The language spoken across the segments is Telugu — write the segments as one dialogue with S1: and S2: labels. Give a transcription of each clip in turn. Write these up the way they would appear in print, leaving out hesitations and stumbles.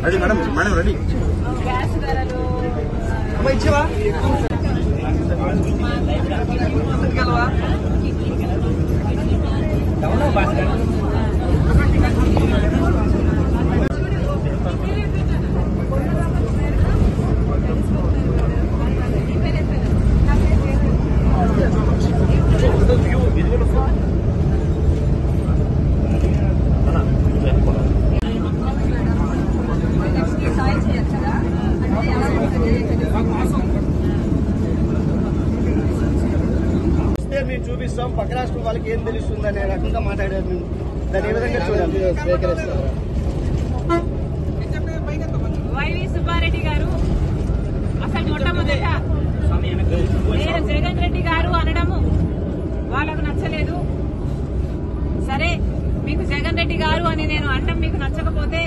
S1: Ready madam, madam ready. ఇచ్చేవా మేము చూపిస్తాం, పక్క రాష్ట్రం వాళ్ళకి ఏం తెలుస్తుంది అనే రకంగా మాట్లాడారు. మేము దాన్ని ఏ విధంగా చూడాలి?
S2: వైవి సుబ్బారెడ్డి గారు అసలు మొట్టమొదట నేను జగన్ రెడ్డి గారు అనడము వాళ్ళకు నచ్చలేదు. సరే, మీకు జగన్ రెడ్డి గారు అని నేను అనడం మీకు నచ్చకపోతే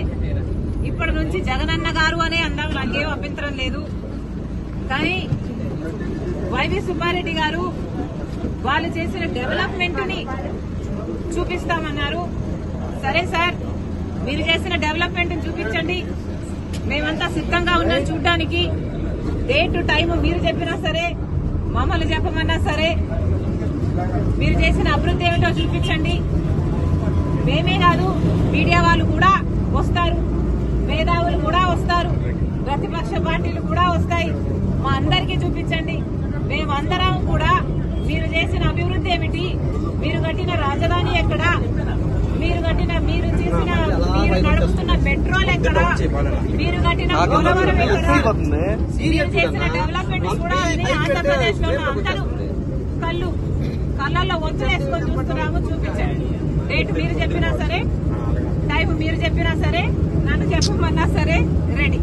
S2: ఇప్పటి నుంచి జగనన్న గారు అనే అందాం, నాకేం అభ్యంతరం లేదు. కానీ వైవి సుబ్బారెడ్డి గారు వాళ్ళు చేసిన డెవలప్మెంట్ ని చూపిస్తామన్నారు. సరే సార్, మీరు చేసిన డెవలప్మెంట్ ని చూపించండి, మేమంతా సిద్ధంగా ఉన్నాం చూడడానికి. డేట్ టైం మీరు చెప్పినా సరే, మమ్మల్ని చెప్పమన్నా సరే, మీరు చేసిన అభివృద్ధి ఏమిటో చూపించండి. మేమే కాదు, మీడియా వాళ్ళు కూడా వస్తారు, మేధావులు కూడా వస్తారు, ప్రతిపక్ష పార్టీలు కూడా వస్తాయి. మా అందరికీ చూపించండి. మేమందరం కూడా మీరు చేసిన అభివృద్ధి ఏమిటి, మీరు కట్టిన రాజధాని ఎక్కడ, మీరు నడుపుతున్న పెట్రోల్ ఎక్కడ, మీరు కట్టిన పోలవరం ఎక్కడ, మీరు చేసిన డెవలప్మెంట్ కూడా ఆంధ్రప్రదేశ్ లో అందరూ కళ్ళల్లో ఒత్తులేసుకొని చూస్తున్నాము. చూపించండి. డేట్ మీరు చెప్పినా సరే, టైం మీరు చెప్పినా సరే, నన్ను చెప్పమన్నా సరే రెడీ.